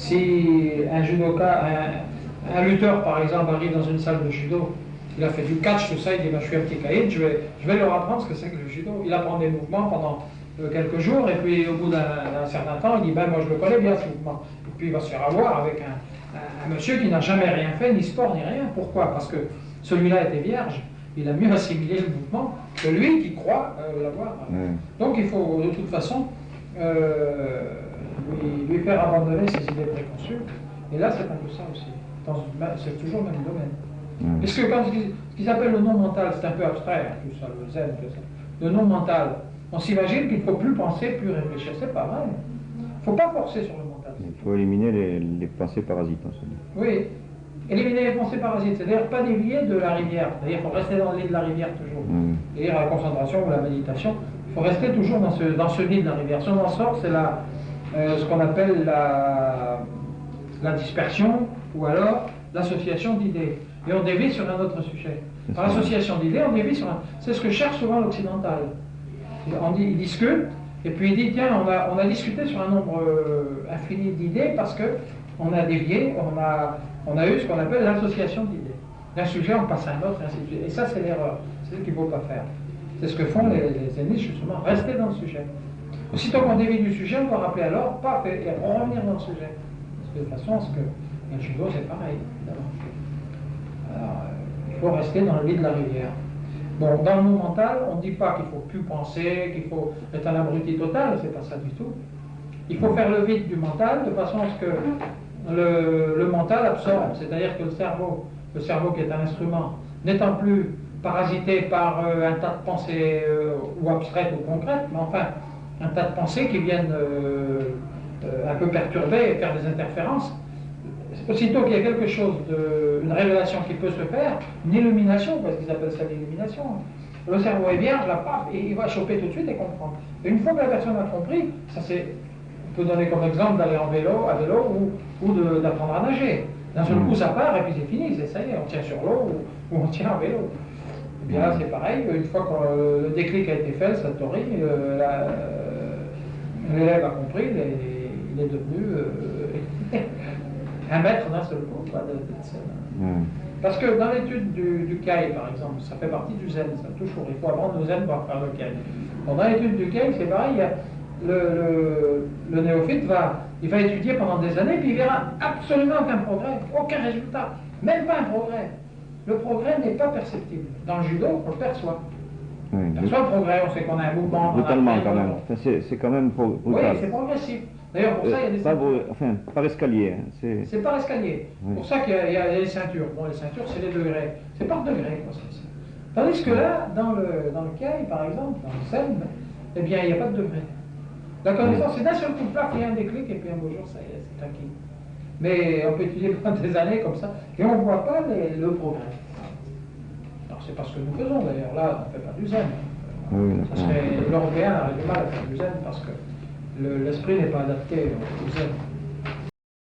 si un judoka, un lutteur par exemple arrive dans une salle de judo, il a fait du catch, tout ça, il dit ben, je suis un petit caïd, je vais leur apprendre ce que c'est que le judo. Il apprend des mouvements pendant quelques jours, et puis au bout d'un certain temps, il dit ben moi je le connais bien ce mouvement. Et puis il va se faire avoir avec un monsieur qui n'a jamais rien fait, ni sport, ni rien. Pourquoi? Parce que celui-là était vierge. Il a mieux assimilé le mouvement que lui qui croit l'avoir. Donc il faut de toute façon lui faire abandonner ses idées préconçues. Et là c'est un peu ça aussi. C'est toujours le même domaine. Parce que quand ce qu'ils appellent le non mental, c'est un peu abstrait, hein, tout ça, le zen, tout ça. Le non mental, on s'imagine qu'il ne faut plus penser, plus réfléchir. C'est pas vrai. Il ne faut pas forcer sur le mental. Il faut éliminer les pensées parasites. Oui. Éliminer les pensées parasites, c'est-à-dire pas dévier de la rivière. C'est-à-dire qu'il faut rester dans le lit de la rivière toujours. C'est-à-dire la concentration ou la méditation, il faut rester toujours dans ce lit de la rivière. Si on en sort, c'est ce qu'on appelle la dispersion ou alors l'association d'idées. Et on dévie sur un autre sujet. Par l'association d'idées, on dévie sur un... C'est ce que cherche souvent l'occidental. Il discute, et puis il dit, tiens, on a discuté sur un nombre infini d'idées parce qu'on a dévié, on a eu ce qu'on appelle l'association d'idées. D'un sujet, on passe à un autre, et ainsi de suite. Et ça, c'est l'erreur. C'est ce qu'il ne faut pas faire. C'est ce que font les ennemis, justement, rester dans le sujet. Aussitôt qu'on dévie du sujet, on doit rappeler alors, paf, et revenir dans le sujet. Parce que de toute façon, le judo, c'est pareil, évidemment. Alors, il faut rester dans le lit de la rivière. Bon, dans le monde mental, on ne dit pas qu'il ne faut plus penser, qu'il faut être un abruti total, c'est pas ça du tout. Il faut faire le vide du mental de façon à ce que le mental absorbe, c'est-à-dire que le cerveau qui est un instrument, n'étant plus parasité par un tas de pensées ou abstraites ou concrètes, mais enfin un tas de pensées qui viennent un peu perturber et faire des interférences. Aussitôt qu'il y a quelque chose, une révélation qui peut se faire, une illumination, parce qu'ils appellent ça l'illumination, le cerveau est vierge, là, paf, et il va choper tout de suite et comprendre. Et une fois que la personne a compris, ça c'est, on peut donner comme exemple d'aller à vélo ou d'apprendre à nager. D'un seul coup, ça part et puis c'est fini, ça y est, on tient sur l'eau ou on tient à vélo. Et bien là, c'est pareil, une fois que le déclic a été fait, le satori, l'élève a compris, il est devenu un maître d'un seul coup. Parce que dans l'étude du Kai, par exemple, ça fait partie du Zen, ça toujours, il faut apprendre le Zen pour faire le Kai. Bon, dans l'étude du Kai, c'est pareil, le néophyte va étudier pendant des années, puis il verra absolument aucun progrès, aucun résultat, même pas un progrès. Le progrès n'est pas perceptible. Dans le judo, on le perçoit. On perçoit le progrès, on sait qu'on a un mouvement. Brutalement quand même. C'est quand même brutal. Oui, c'est progressif. D'ailleurs, pour ça, il y a des ceintures. Enfin, par escalier. C'est par escalier. C'est pour ça qu'il y a les ceintures. Bon, les ceintures, c'est les degrés. C'est par degrés, quoi. Tandis que là, dans le Kai, par exemple, dans le Zen, eh bien, il n'y a pas de degré. La connaissance, c'est d'un seul coup de paf, il y a un déclic, et puis un beau jour, ça y est, c'est tranquille. Mais on peut étudier pendant des années comme ça, et on ne voit pas le progrès. Alors, c'est pas ce que nous faisons, d'ailleurs. Là, on ne fait pas du Zen. L'Européen aurait du mal à faire du Zen, parce que l'esprit n'est pas adapté au Zen.